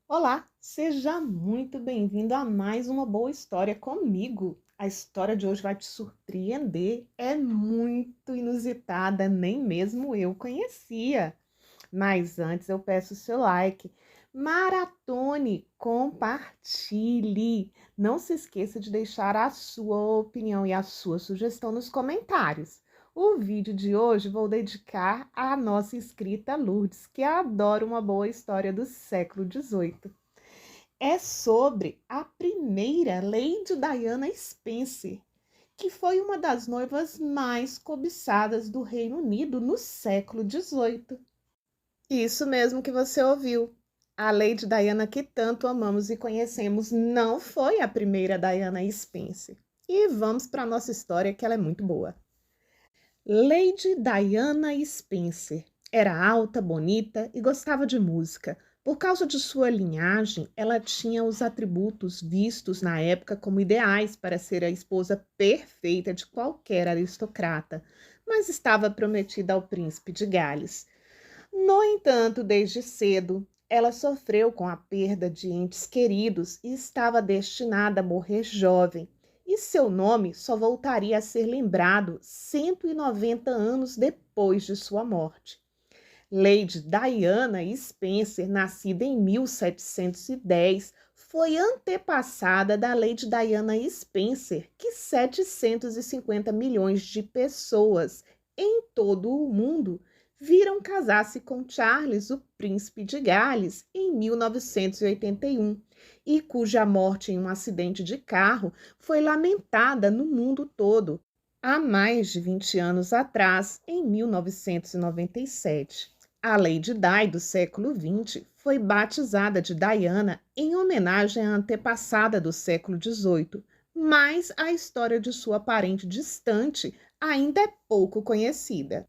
Olá, seja muito bem-vindo a mais uma boa história comigo. A história de hoje vai te surpreender, é muito inusitada, nem mesmo eu conhecia. Mas antes eu peço o seu like, maratone, compartilhe. Não se esqueça de deixar a sua opinião e a sua sugestão nos comentários. O vídeo de hoje vou dedicar à nossa inscrita Lourdes, que adora uma boa história do século XVIII. É sobre a primeira Lady Diana Spencer, que foi uma das noivas mais cobiçadas do Reino Unido no século XVIII. Isso mesmo que você ouviu. A Lady Diana que tanto amamos e conhecemos não foi a primeira Diana Spencer. E vamos para a nossa história, que ela é muito boa. Lady Diana Spencer era alta, bonita e gostava de música. Por causa de sua linhagem, ela tinha os atributos vistos na época como ideais para ser a esposa perfeita de qualquer aristocrata, mas estava prometida ao príncipe de Gales. No entanto, desde cedo, ela sofreu com a perda de entes queridos e estava destinada a morrer jovem, e seu nome só voltaria a ser lembrado 190 anos depois de sua morte. Lady Diana Spencer, nascida em 1710, foi antepassada da Lady Diana Spencer, que 750 milhões de pessoas em todo o mundo viram casar-se com Charles, o príncipe de Gales, em 1981, e cuja morte em um acidente de carro foi lamentada no mundo todo há mais de 20 anos atrás, em 1997. A Lady Di do século XX foi batizada de Diana em homenagem à antepassada do século XVIII, mas a história de sua parente distante ainda é pouco conhecida.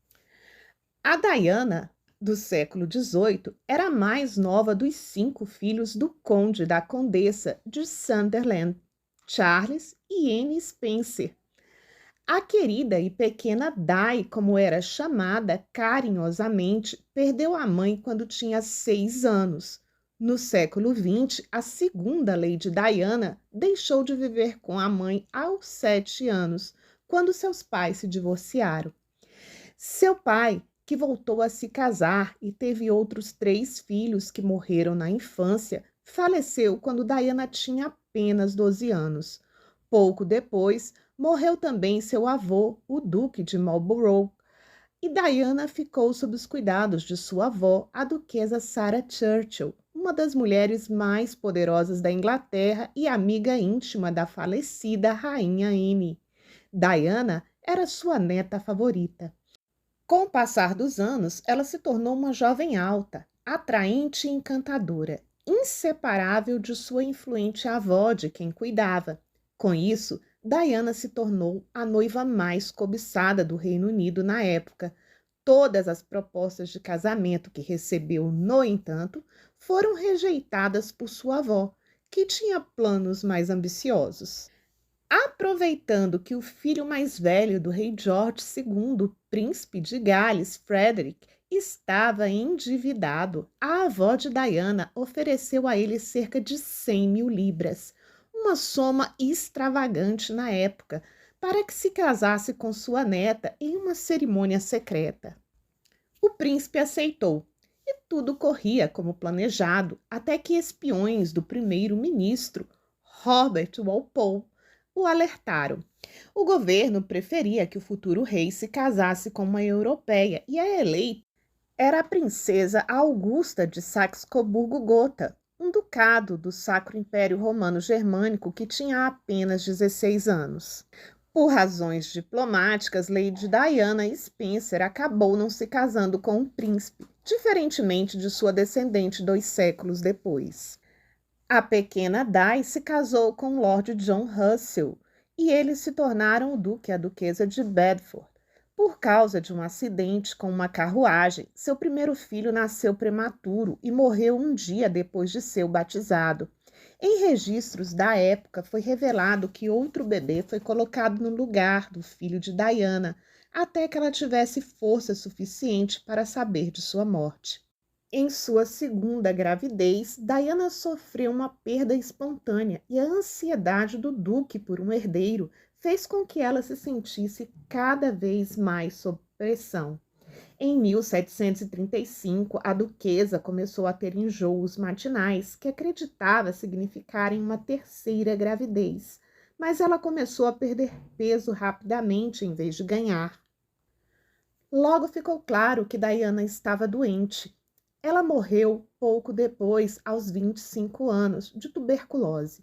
A Diana do século XVIII era a mais nova dos 5 filhos do conde e da condessa de Sunderland, Charles e Anne Spencer. A querida e pequena Di, como era chamada carinhosamente, perdeu a mãe quando tinha 6 anos. No século XX, a segunda Lady Diana deixou de viver com a mãe aos 7 anos, quando seus pais se divorciaram. Seu pai, que voltou a se casar e teve outros 3 filhos que morreram na infância, faleceu quando Diana tinha apenas 12 anos. Pouco depois, morreu também seu avô, o Duque de Marlborough, e Diana ficou sob os cuidados de sua avó, a Duquesa Sarah Churchill, uma das mulheres mais poderosas da Inglaterra e amiga íntima da falecida Rainha Anne. Diana era sua neta favorita. Com o passar dos anos, ela se tornou uma jovem alta, atraente e encantadora, inseparável de sua influente avó, de quem cuidava. Com isso, Diana se tornou a noiva mais cobiçada do Reino Unido na época. Todas as propostas de casamento que recebeu, no entanto, foram rejeitadas por sua avó, que tinha planos mais ambiciosos. Aproveitando que o filho mais velho do rei George II, príncipe de Gales, Frederick, estava endividado, a avó de Diana ofereceu a ele cerca de 100 mil libras, uma soma extravagante na época, para que se casasse com sua neta em uma cerimônia secreta. O príncipe aceitou, e tudo corria como planejado, até que espiões do primeiro-ministro, Robert Walpole, o alertaram. O governo preferia que o futuro rei se casasse com uma europeia e a eleita era a princesa Augusta de Saxe-Coburgo-Gotha, um ducado do Sacro Império Romano Germânico que tinha apenas 16 anos. Por razões diplomáticas, Lady Diana Spencer acabou não se casando com o príncipe, diferentemente de sua descendente 2 séculos depois. A pequena Di se casou com Lord John Russell e eles se tornaram o duque e a duquesa de Bedford. Por causa de um acidente com uma carruagem, seu primeiro filho nasceu prematuro e morreu um dia depois de ser batizado. Em registros da época, foi revelado que outro bebê foi colocado no lugar do filho de Diana, até que ela tivesse força suficiente para saber de sua morte. Em sua segunda gravidez, Diana sofreu uma perda espontânea e a ansiedade do duque por um herdeiro fez com que ela se sentisse cada vez mais sob pressão. Em 1735, a duquesa começou a ter enjoos matinais que acreditava significarem uma terceira gravidez, mas ela começou a perder peso rapidamente em vez de ganhar. Logo ficou claro que Diana estava doente. Ela morreu pouco depois, aos 25 anos, de tuberculose.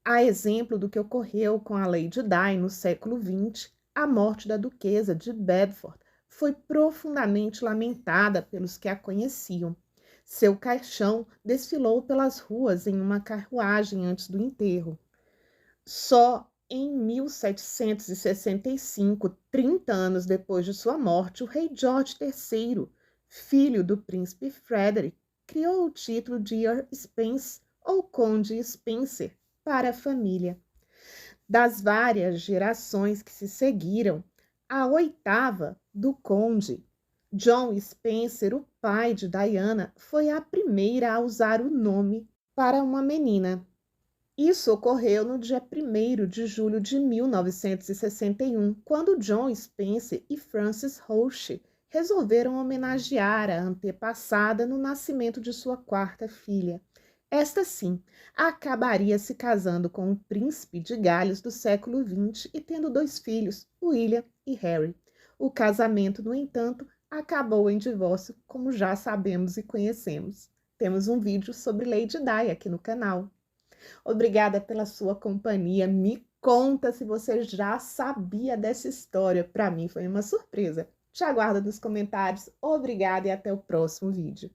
A exemplo do que ocorreu com a Lady Di no século XX, a morte da duquesa de Bedford foi profundamente lamentada pelos que a conheciam. Seu caixão desfilou pelas ruas em uma carruagem antes do enterro. Só em 1765, 30 anos depois de sua morte, o rei George III, filho do príncipe Frederick, criou o título de Earl Spence, ou Conde Spencer, para a família. Das várias gerações que se seguiram, a oitava do conde, John Spencer, o pai de Diana, foi a primeira a usar o nome para uma menina. Isso ocorreu no dia 1º de julho de 1961, quando John Spencer e Frances Roche resolveram homenagear a antepassada no nascimento de sua quarta filha. Esta, sim, acabaria se casando com o príncipe de Gales do século XX e tendo 2 filhos, William e Harry. O casamento, no entanto, acabou em divórcio, como já sabemos e conhecemos. Temos um vídeo sobre Lady Di aqui no canal. Obrigada pela sua companhia. Me conta se você já sabia dessa história. Para mim foi uma surpresa. Te aguardo nos comentários. Obrigada e até o próximo vídeo.